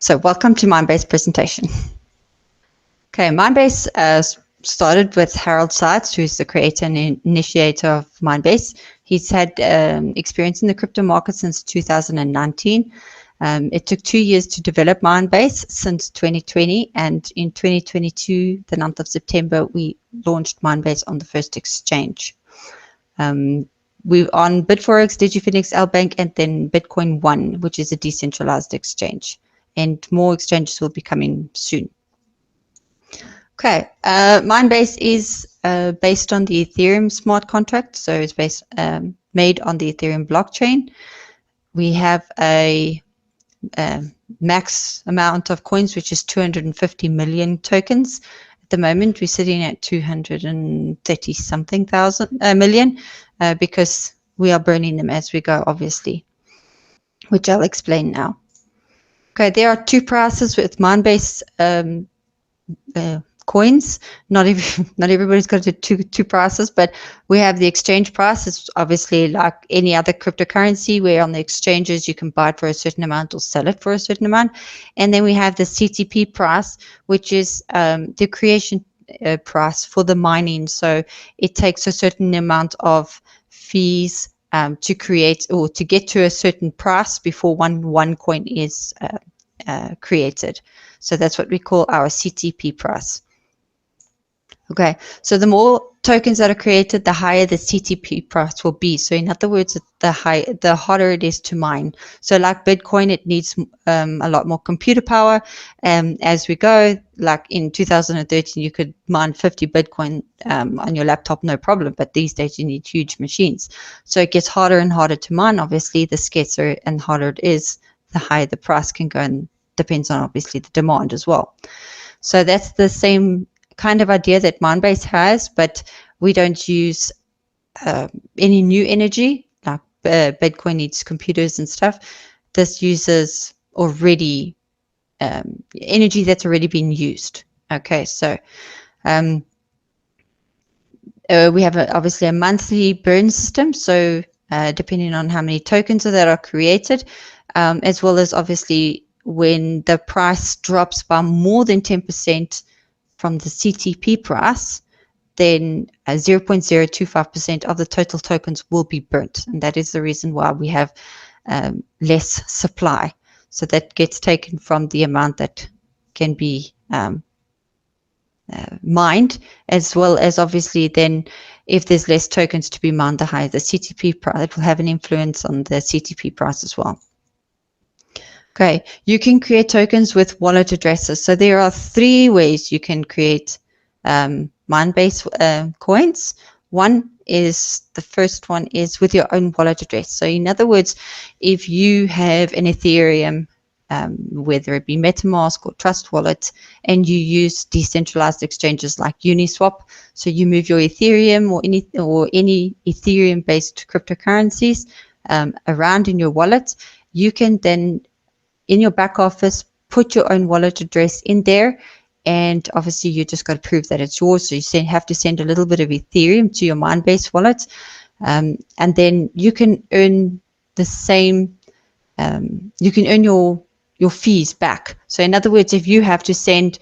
So welcome to Minebase Presentation. Okay, Minebase started with Harold Seitz, who's the creator and initiator of Minebase. He's had experience in the crypto market since 2019. It took 2 years to develop Minebase since 2020, and in 2022, the 9th of September, we launched Minebase on the first exchange. We're on Bitforex, DigiFinix, LBank, and then Bitcoin One, which is a decentralized exchange. And more exchanges will be coming soon. Okay, Minebase is based on the Ethereum smart contract, so it's made on the Ethereum blockchain. We have a max amount of coins, which is 250 million tokens. At the moment, we're sitting at 230 something million because we are burning them as we go, obviously, which I'll explain now. Okay, there are two prices with Minebase coins. Not everybody's got two prices, but we have the exchange price. It's obviously like any other cryptocurrency, where on the exchanges you can buy it for a certain amount or sell it for a certain amount. And then we have the CTP price, which is the creation price for the mining. So it takes a certain amount of fees to create or to get to a certain price before one coin is created. So that's what we call our CTP price. Okay, so the more tokens that are created, the higher the CTP price will be. So in other words, the harder it is to mine. So like Bitcoin, it needs a lot more computer power. As we go, like in 2013, you could mine 50 Bitcoin on your laptop, no problem. But these days, you need huge machines. So it gets harder and harder to mine. Obviously, the scarcer and harder it is, the higher the price can go, and depends on obviously the demand as well. So that's the same kind of idea that Minebase has, but we don't use any new energy like Bitcoin needs computers and stuff. This uses already energy that's already been used. Okay, so we have obviously a monthly burn system, so depending on how many tokens that are created, as well as obviously when the price drops by more than 10% from the CTP price, then 0.025% of the total tokens will be burnt. And that is the reason why we have less supply. So that gets taken from the amount that can be mined, as well as obviously then if there's less tokens to be mined, the higher the CTP price. It will have an influence on the CTP price as well. Okay, you can create tokens with wallet addresses. So there are 3 ways you can create Minebase coins. The first one is with your own wallet address. So in other words, if you have an Ethereum, whether it be MetaMask or Trust Wallet, and you use decentralized exchanges like Uniswap, so you move your Ethereum or any Ethereum-based cryptocurrencies around in your wallet, you can then in your back office put your own wallet address in there, and obviously you just got to prove that it's yours. So you have to send a little bit of Ethereum to your Minebase wallet, and then you can earn the same. You can earn your fees back. So in other words, if you have to send,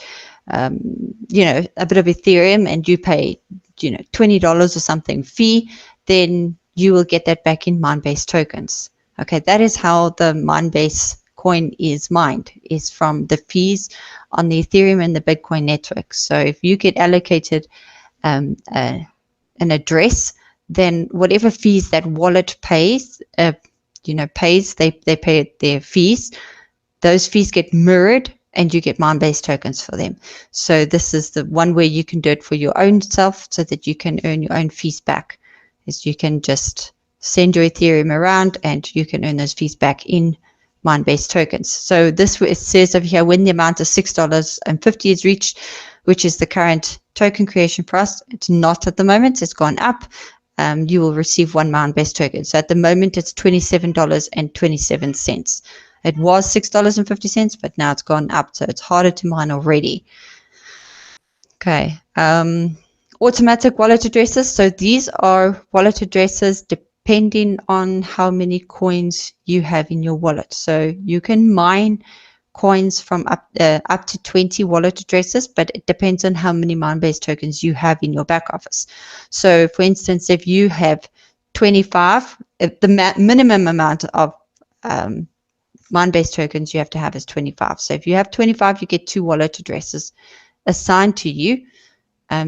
a bit of Ethereum and you pay, $20 or something fee, then you will get that back in Minebase tokens. Okay, that is how the Minebase coin is mined, is from the fees on the Ethereum and the Bitcoin network. So if you get allocated an address, then whatever fees that wallet pays, they pay their fees. Those fees get mirrored, and you get Minebase tokens for them. So this is the one way you can do it for your own self, so that you can earn your own fees back. Is you can just send your Ethereum around, and you can earn those fees back in Minebase tokens. So this it says over here, when the amount of $6.50 is reached, which is the current token creation price. It's not at the moment, it's gone up. You will receive 1 Minebase token. So at the moment it's $27.27. It was $6.50, but now it's gone up, so it's harder to mine already. Okay, automatic wallet addresses. So these are wallet addresses depending on how many coins you have in your wallet. So you can mine coins from up to 20 wallet addresses, but it depends on how many Minebase tokens you have in your back office. So for instance, if you have 25, the minimum amount of Minebase tokens you have to have is 25. So if you have 25, you get 2 wallet addresses assigned to you,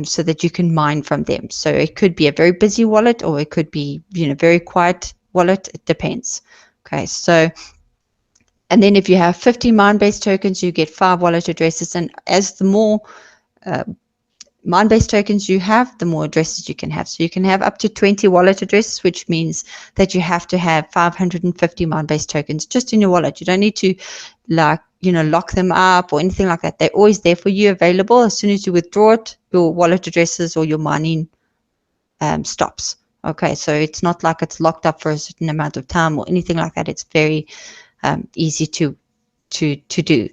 so that you can mine from them. So it could be a very busy wallet, or it could be, very quiet wallet. It depends. Okay, so, and then if you have 50 Minebase tokens, you get 5 wallet addresses. And as the more Minebase tokens you have, the more addresses you can have. So you can have up to 20 wallet addresses, which means that you have to have 550 Minebase tokens just in your wallet. You don't need to lock them up or anything like that. They're always there for you, available. As soon as you withdraw it, your wallet addresses or your mining stops. Okay, so it's not like it's locked up for a certain amount of time or anything like that. It's very easy to do.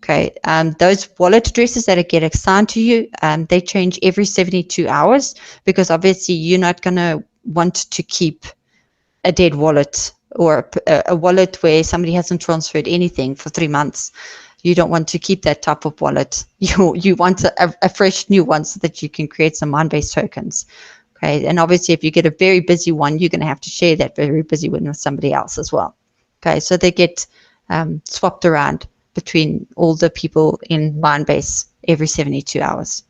Okay, those wallet addresses that get assigned to you, they change every 72 hours, because obviously you're not going to want to keep a dead wallet, or a wallet where somebody hasn't transferred anything for 3 months. You don't want to keep that type of wallet. You want a fresh new one so that you can create some Minebase tokens. Okay, and obviously if you get a very busy one, you're going to have to share that very busy one with somebody else as well. Okay, so they get swapped around between all the people in Minebase every 72 hours.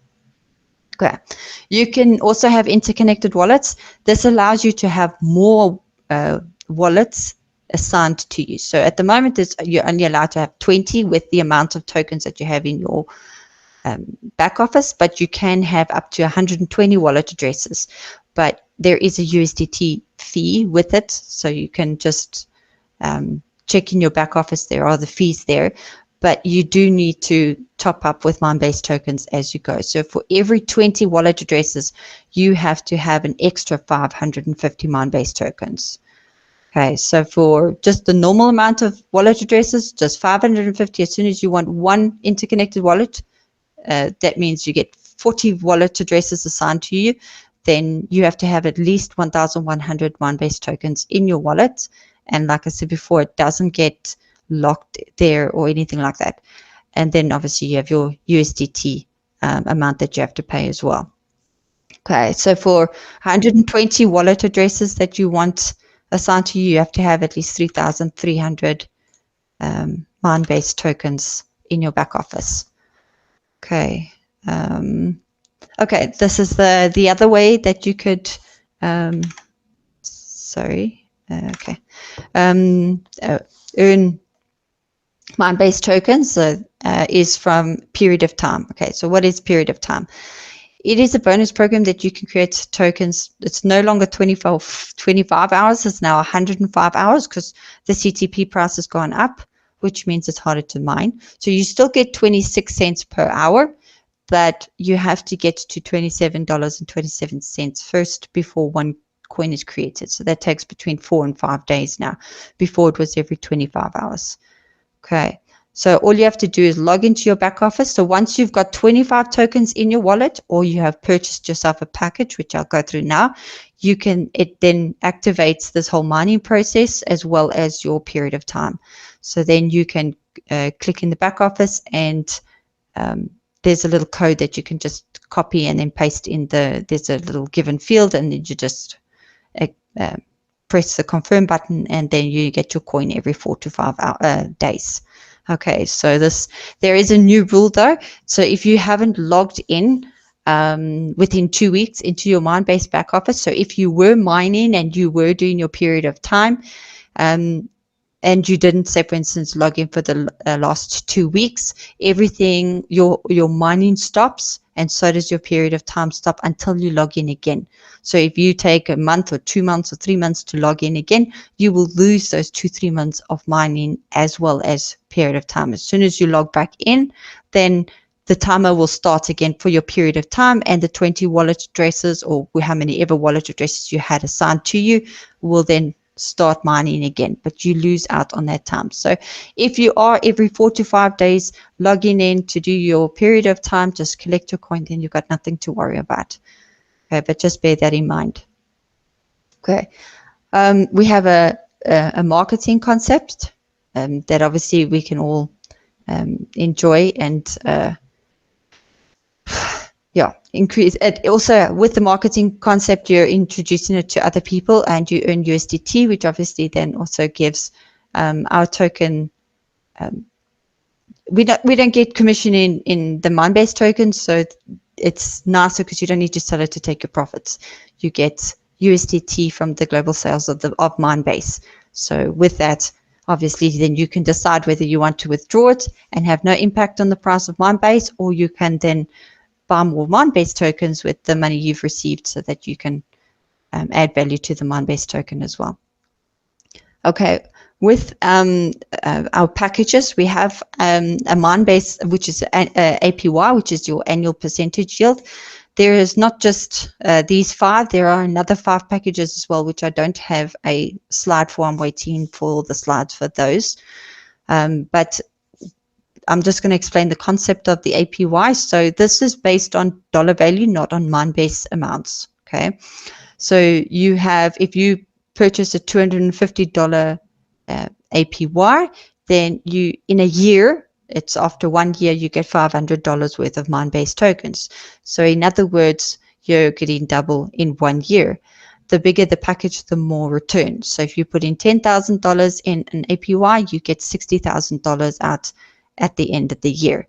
Okay, you can also have interconnected wallets. This allows you to have more wallets assigned to you. So at the moment, you're only allowed to have 20 with the amount of tokens that you have in your back office, but you can have up to 120 wallet addresses. But there is a USDT fee with it, so you can just check in your back office. There are the fees there, but you do need to top up with Minebase tokens as you go. So for every 20 wallet addresses, you have to have an extra 550 Minebase tokens. Okay, so for just the normal amount of wallet addresses, just 550. As soon as you want one interconnected wallet, that means you get 40 wallet addresses assigned to you. Then you have to have at least 1,100 Minebase tokens in your wallet. And like I said before, it doesn't get locked there or anything like that. And then obviously you have your USDT amount that you have to pay as well. Okay, so for 120 wallet addresses that you want assigned to you, you have to have at least 3,300 Minebase tokens in your back office. Okay. Okay, this is the other way that you could, earn Minebase tokens is from period of time. Okay, so what is period of time? It is a bonus program that you can create tokens. It's no longer 25 hours. It's now 105 hours because the CTP price has gone up, which means it's harder to mine. So you still get 26 cents per hour, but you have to get to $27.27 first before one coin is created. So that takes between 4 and 5 days now. Before it was every 25 hours. Okay. So all you have to do is log into your back office. So once you've got 25 tokens in your wallet, or you have purchased yourself a package, which I'll go through now, it then activates this whole mining process as well as your period of time. So then you can click in the back office, and there's a little code that you can just copy and then paste in there's a little given field, and then you just press the confirm button, and then you get your coin every 4 to 5 days. Okay, so there is a new rule though. So if you haven't logged in within 2 weeks into your Minebase back office, so if you were mining and you were doing your period of time, and you didn't, say for instance, log in for the last 2 weeks, everything, your mining stops, and so does your period of time stop until you log in again. So if you take a month or 2 months or 3 months to log in again, you will lose those 2-3 months of mining as well as period of time. As soon as you log back in, then the timer will start again for your period of time, and the 20 wallet addresses, or how many ever wallet addresses you had assigned to you, will then start mining again, but you lose out on that time. So if you are every 4 to 5 days logging in to do your period of time, just collect your coin, then you've got nothing to worry about. Okay, but just bear that in mind. Okay, we have a marketing concept that obviously we can all enjoy and increase it. Also, with the marketing concept, you're introducing it to other people and you earn USDT, which obviously then also gives our token. We don't get commission in the Minebase tokens, so it's nicer because you don't need to sell it to take your profits. You get USDT from the global sales of Minebase. So with that, obviously, then you can decide whether you want to withdraw it and have no impact on the price of Minebase, or you can then buy more Minebase tokens with the money you've received so that you can add value to the Minebase token as well. Okay, with our packages, we have a Minebase, which is APY, which is your annual percentage yield. There is not just these 5, there are another 5 packages as well, which I don't have a slide for. I'm waiting for the slides for those. But I'm just going to explain the concept of the APY. So this is based on dollar value, not on Minebase amounts. Okay. So you have, if you purchase a $250 APY, then you, in a year, it's after 1 year, you get $500 worth of Minebase tokens. So in other words, you're getting double in 1 year. The bigger the package, the more return. So if you put in $10,000 in an APY, you get $60,000 out at the end of the year.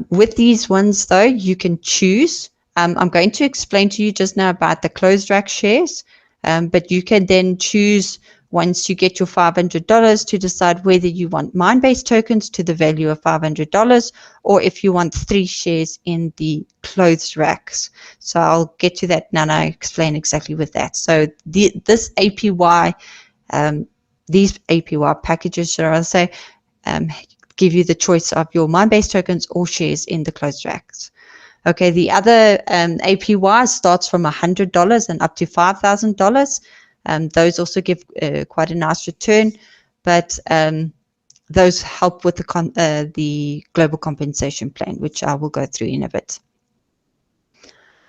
With these ones, though, you can choose. I'm going to explain to you just now about the closed rack shares, but you can then choose, once you get your $500, to decide whether you want Minebase tokens to the value of $500, or if you want 3 shares in the closed racks. So I'll get to that now and I explain exactly with that. So this APY, these APY packages, should I say, give you the choice of your Minebase tokens or shares in the closed racks. Okay, the other APY starts from $100 and up to $5,000. Those also give quite a nice return, but those help with the global compensation plan, which I will go through in a bit.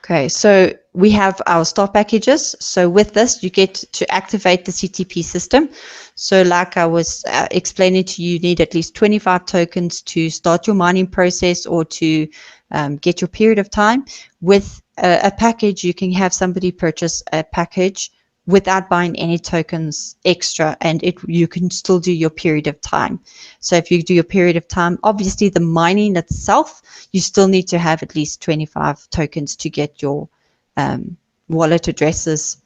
Okay, so we have our start packages. So with this, you get to activate the CTP system. So like I was explaining to you, you need at least 25 tokens to start your mining process or to get your period of time. With a package, you can have somebody purchase a package without buying any tokens extra, and you can still do your period of time. So if you do your period of time, obviously the mining itself, you still need to have at least 25 tokens to get your wallet addresses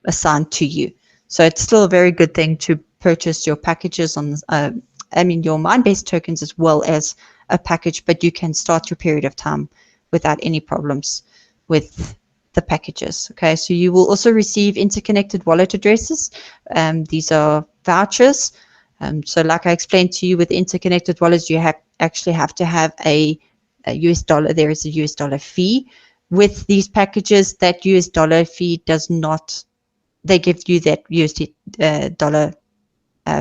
assigned to you. So it's still a very good thing to purchase your packages on, your Minebase tokens as well as a package, but you can start your period of time without any problems with the packages. Okay, so you will also receive interconnected wallet addresses. These are vouchers. So like I explained to you, with interconnected wallets, you actually have to have a US dollar. There is a US dollar fee. With these packages, that US dollar fee does not, they give you that USD dollar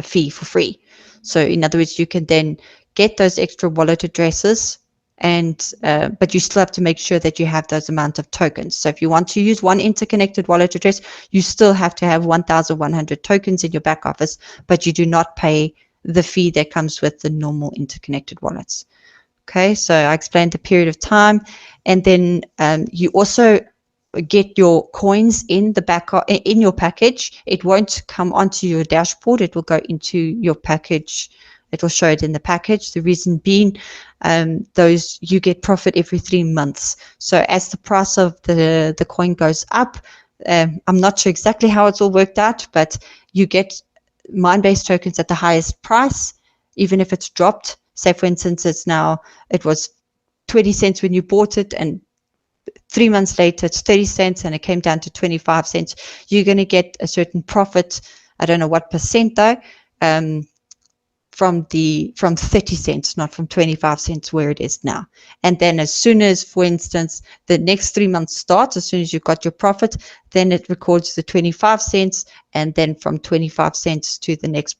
fee for free. So in other words, you can then get those extra wallet addresses, and but you still have to make sure that you have those amount of tokens. So if you want to use one interconnected wallet address, you still have to have 1,100 tokens in your back office, but you do not pay the fee that comes with the normal interconnected wallets. Okay, so I explained the period of time, and then you also get your coins in the in your package. It won't come onto your dashboard. It will go into your package. It will show it in the package. The reason being, those you get profit every 3 months. So as the price of the coin goes up, I'm not sure exactly how it's all worked out, but you get Minebase tokens at the highest price, even if it's dropped. Say, for instance, it was 20 cents when you bought it, and 3 months later it's 30 cents and it came down to 25 cents. You're going to get a certain profit. I don't know what percent though, from 30 cents, not from 25 cents where it is now. And then as soon as, for instance, the next 3 months starts, as soon as you got your profit, then it records the 25 cents, and then from 25 cents to the next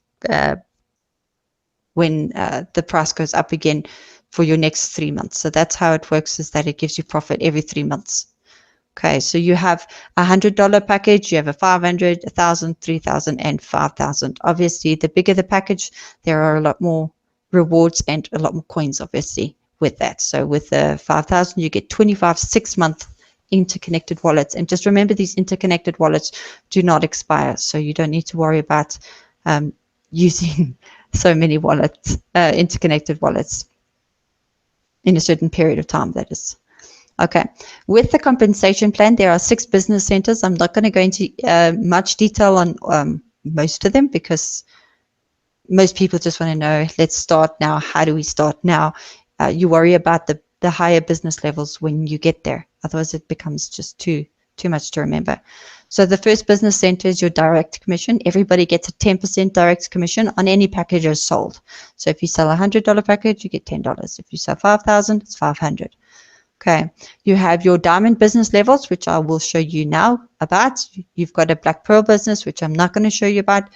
when the price goes up again for your next 3 months. So that's how it works, is that it gives you profit every 3 months. Okay, so you have $100 package, you have a 500, 1,000, 3,000, and 5,000. Obviously, the bigger the package, there are a lot more rewards and a lot more coins, obviously, with that. So with the 5,000, you get 25 6-month interconnected wallets. And just remember, these interconnected wallets do not expire, so you don't need to worry about using so many wallets, interconnected wallets, in a certain period of time, that is. Okay, with the compensation plan, there are 6 business centers. I'm not going to go into much detail on most of them, because most people just want to know, let's start now. How do we start now? You worry about the higher business levels when you get there. Otherwise, it becomes just too much to remember. So the first business center is your direct commission. Everybody gets a 10% direct commission on any packages sold. So if you sell a $100 package, you get $10. If you sell 5,000, it's 500. Okay, you have your diamond business levels, which I will show you now about. You've got a black pearl business, which I'm not going to show you about.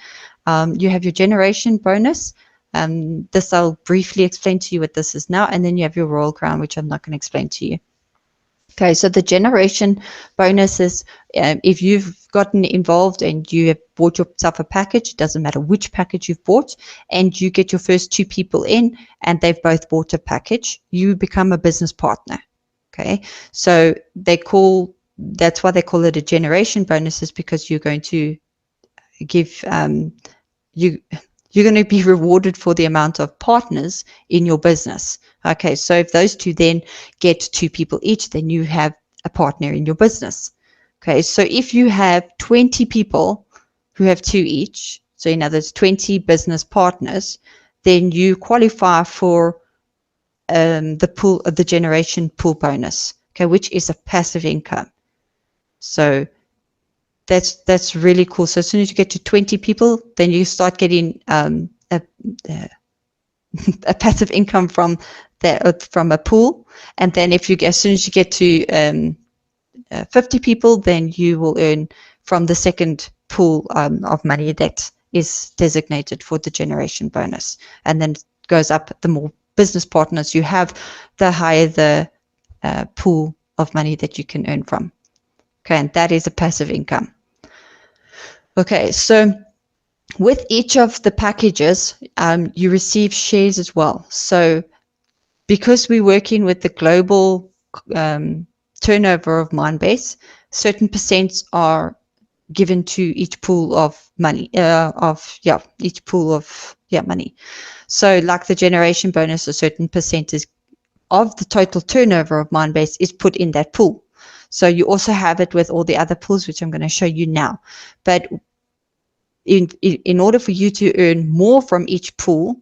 You have your generation bonus. This I'll briefly explain to you what this is now. And then you have your royal crown, which I'm not going to explain to you. Okay, so the generation bonus is if you've gotten involved and you have bought yourself a package, it doesn't matter which package you've bought, and you get your first 2 people in and they've both bought a package, you become a business partner. Okay, so that's why they call it a generation bonus, is because you're going to give you're going to be rewarded for the amount of partners in your business. Okay, so if those 2 then get 2 people each, then you have a partner in your business. Okay, so if you have 20 people who have 2 each, so in other words, 20 business partners, then you qualify for the generation pool bonus, okay, which is a passive income. So that's really cool. So as soon as you get to 20 people, then you start getting a passive income from a pool. And then as soon as you get to 50 people, then you will earn from the second pool of money that is designated for the generation bonus. And then it goes up. The more business partners you have, the higher the pool of money that you can earn from. Okay, and that is a passive income. Okay, so with each of the packages, you receive shares as well. So because we're working with the global turnover of Minebase, certain percents are given to each pool of money, each pool of money. So like the generation bonus, a certain percentage of the total turnover of Minebase is put in that pool. So you also have it with all the other pools, which I'm going to show you now. But in order for you to earn more from each pool,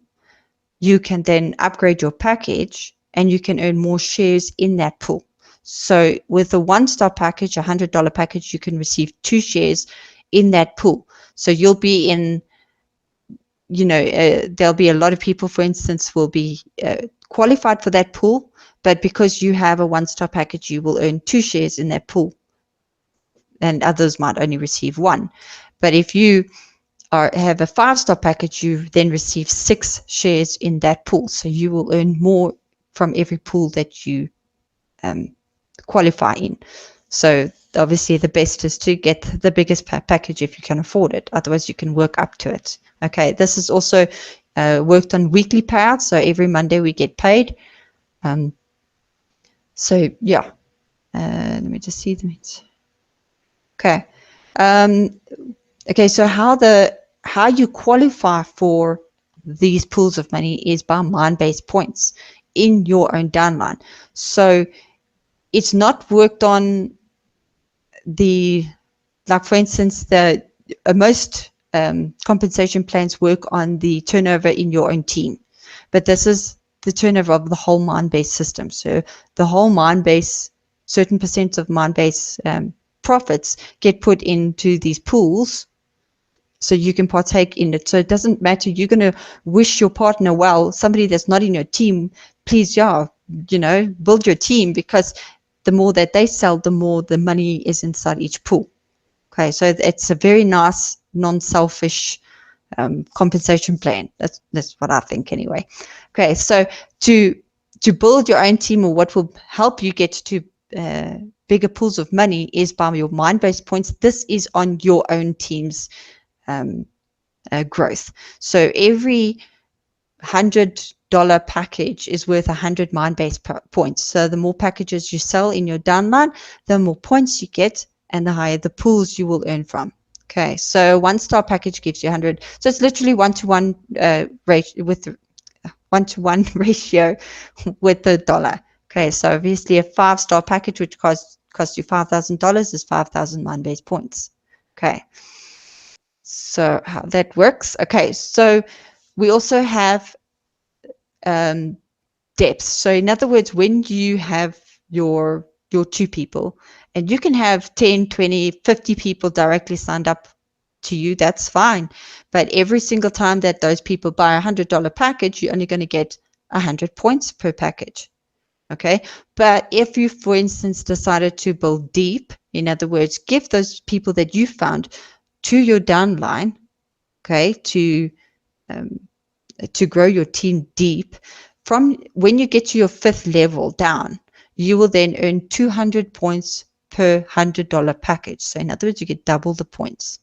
you can then upgrade your package and you can earn more shares in that pool. So with a one-star package, a $100 package, you can receive 2 shares in that pool. So you'll be in, there'll be a lot of people, for instance, will be qualified for that pool, but because you have a one-star package, you will earn 2 shares in that pool, and others might only receive 1. But if you have a 5-star package, you then receive 6 shares in that pool. So you will earn more from every pool that you qualify in. So obviously the best is to get the biggest package if you can afford it. Otherwise you can work up to it. Okay, this is also worked on weekly payouts. So every Monday we get paid. So yeah, let me just see them. Okay. Okay, so how you qualify for these pools of money is by Minebase points in your own downline. So it's not worked on like for instance, most compensation plans work on the turnover in your own team, but this is the turnover of the whole Minebase system. So the whole Minebase, certain percent of Minebase profits get put into these pools, so you can partake in it. So it doesn't matter. You're going to wish your partner well, somebody that's not in your team, please, build your team, because the more that they sell, the more the money is inside each pool. Okay, so it's a very nice, non-selfish compensation plan. That's what I think anyway. Okay, so to build your own team, or what will help you get to bigger pools of money, is by your Minebase points. This is on your own team's growth. So every 100 package is worth 100 Minebase points. So the more packages you sell in your downline, the more points you get and the higher the pools you will earn from. Okay, so 1-star package gives you 100. So it's literally 1-to-1 ratio with 1-to-1 ratio with the dollar. Okay, so obviously a 5-star package which costs you $5,000 is 5,000 Minebase points. Okay, so how that works. Okay, so we also have depth. So in other words, when you have your 2 people, and you can have 10, 20, 50 people directly signed up to you, that's fine. But every single time that those people buy a $100 package, you're only going to get 100 points per package. Okay. But if you, for instance, decided to build deep, in other words, give those people that you found to your downline, okay, to grow your team deep, from when you get to your 5th level down, you will then earn 200 points per $100 package. So in other words, you get double the points.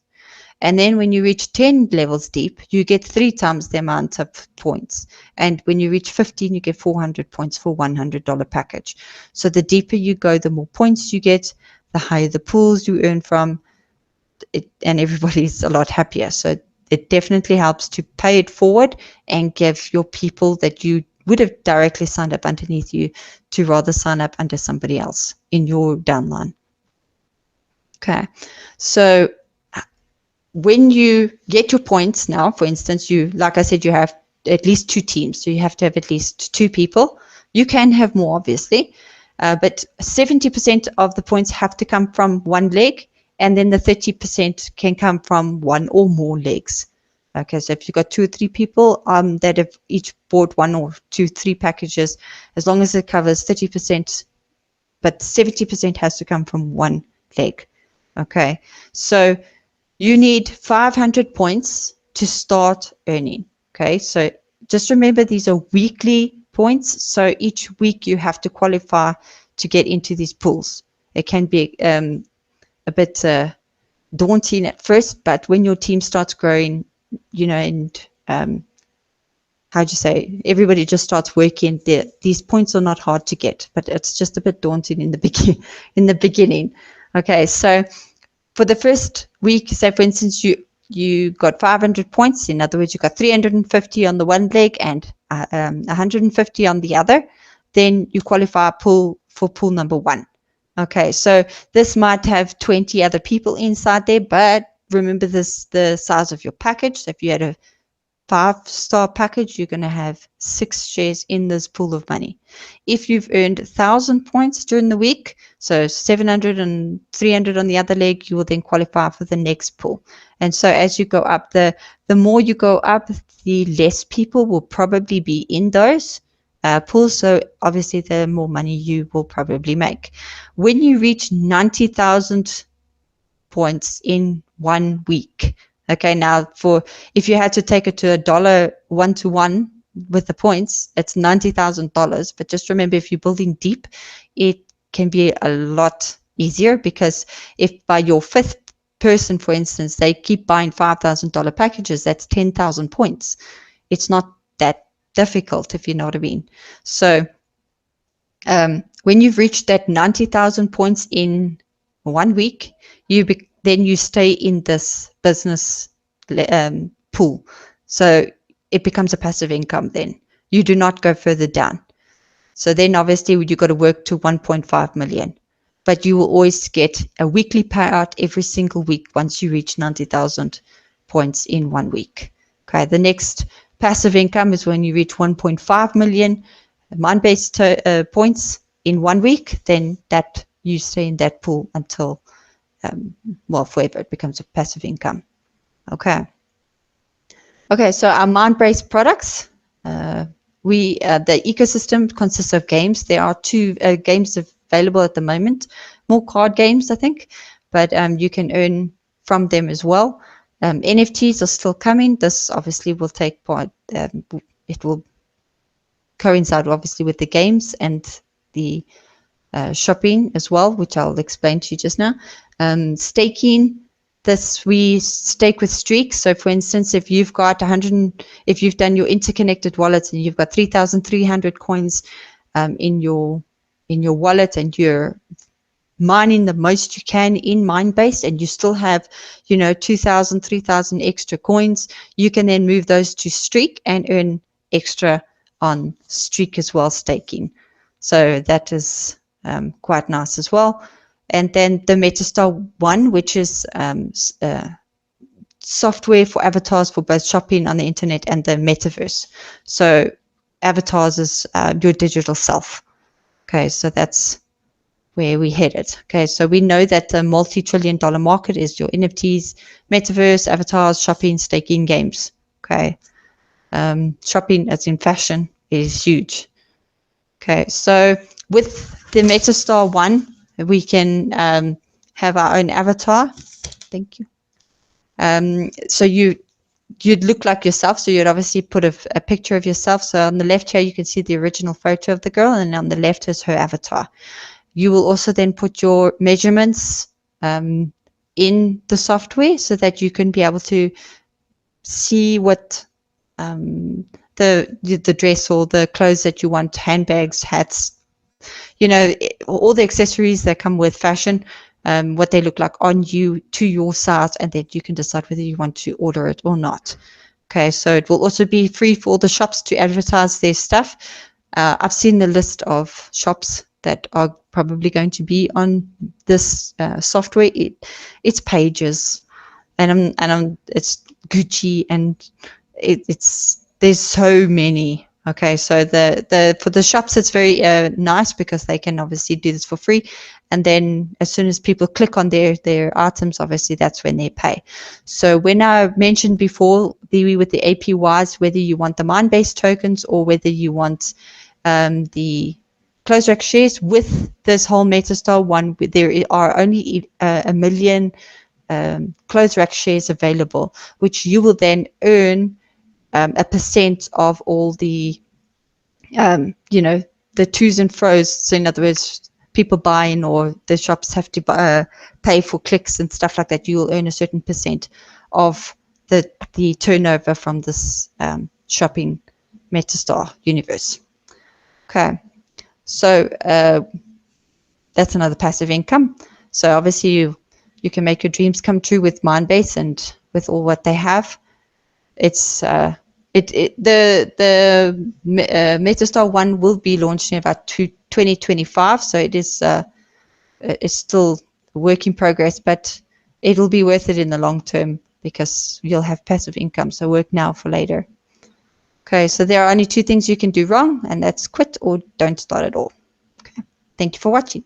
And then when you reach 10 levels deep, you get 3 times the amount of points. And when you reach 15, you get 400 points for $100 package. So the deeper you go, the more points you get, the higher the pools you earn from it, and everybody's a lot happier. So it definitely helps to pay it forward and give your people that you would have directly signed up underneath you to rather sign up under somebody else in your downline. Okay, so when you get your points now, for instance, you, like I said, you have at least 2 teams, so you have to have at least 2 people. You can have more, obviously, but 70% of the points have to come from one leg, and then the 30% can come from 1 or more legs. Okay, so if you've got 2 or 3 people that have each bought 1 or 2, 3 packages, as long as it covers 30%, but 70% has to come from one leg. Okay, so you need 500 points to start earning. Okay, so just remember these are weekly points. So each week you have to qualify to get into these pools. It can be a bit daunting at first, but when your team starts growing, you know, and how'd you say, everybody just starts working, these points are not hard to get, but it's just a bit daunting in the beginning. Okay, so for the first week, say for instance, you got 500 points. In other words, you got 350 on the one leg and 150 on the other. Then you qualify for pool number 1. Okay, so this might have 20 other people inside there, but remember this, the size of your package. So if you had a 5-star package, you're going to have 6 shares in this pool of money. If you've earned 1,000 points during the week, so 700 and 300 on the other leg, you will then qualify for the next pool. And so as you go up, the more you go up, the less people will probably be in those pools. So obviously the more money you will probably make. When you reach 90,000 points in 1 week, okay, now if you had to take it to a dollar 1-to-1 with the points, it's $90,000. But just remember, if you're building deep, it can be a lot easier, because if by your 5th person, for instance, they keep buying $5,000 packages, that's 10,000 points. It's not that difficult, if you know what I mean. So when you've reached that 90,000 points in 1 week, then you stay in this business pool. So it becomes a passive income then. You do not go further down. So then obviously you got to work to 1.5 million. But you will always get a weekly payout every single week once you reach 90,000 points in 1 week. Okay, the next passive income is when you reach 1.5 million Minebase points in 1 week, then that you stay in that pool until forever. It becomes a passive income. Okay, so our Minebase products, the ecosystem consists of games. There are 2 games available at the moment, more card games, I think, but you can earn from them as well. NFTs are still coming. This obviously will take part, it will coincide obviously with the games and the shopping as well, which I'll explain to you just now. Staking, this we stake with streaks. So for instance, if you've got 100, if you've done your interconnected wallets and you've got 3,300 coins in your wallet, and you're mining the most you can in Minebase, and you still have, 2,000, 3,000 extra coins, you can then move those to Streak and earn extra on Streak as well, staking. So that is quite nice as well. And then the Metastar One, which is software for avatars for both shopping on the internet and the metaverse. So avatars is your digital self. Okay, so that's where we headed. Okay, so we know that the multi-trillion-dollar market is your NFTs, metaverse, avatars, shopping, staking, games. Okay, shopping, as in fashion, is huge. Okay, so with the Metastar One, we can have our own avatar. Thank you. So you'd look like yourself, so you'd obviously put a picture of yourself. So on the left here, you can see the original photo of the girl, and on the left is her avatar. You will also then put your measurements in the software so that you can be able to see what the dress or the clothes that you want, handbags, hats, all the accessories that come with fashion, what they look like on you, to your size, and then you can decide whether you want to order it or not. Okay, so it will also be free for all the shops to advertise their stuff. I've seen the list of shops that are probably going to be on this software. It's pages, and it's Gucci, and there's so many. Okay, so the for the shops, it's very nice because they can obviously do this for free, and then as soon as people click on their items, obviously that's when they pay. So when I mentioned before with the APYs, whether you want the Minebase tokens or whether you want the close rack shares, with this whole Metastar One, there are only 1 million close rack shares available, which you will then earn a percent of all the, the twos and fros. So in other words, people buying, or the shops have to pay for clicks and stuff like that. You will earn a certain percent of the turnover from this shopping Metastar universe. Okay, so that's another passive income. So obviously you can make your dreams come true with Minebase and with all what they have. It's the Metastar One will be launched in about 2025, so it is it's still a work in progress, but it will be worth it in the long term because you'll have passive income. So work now for later. Okay, so there are only 2 things you can do wrong, and that's quit or don't start at all. Okay, thank you for watching.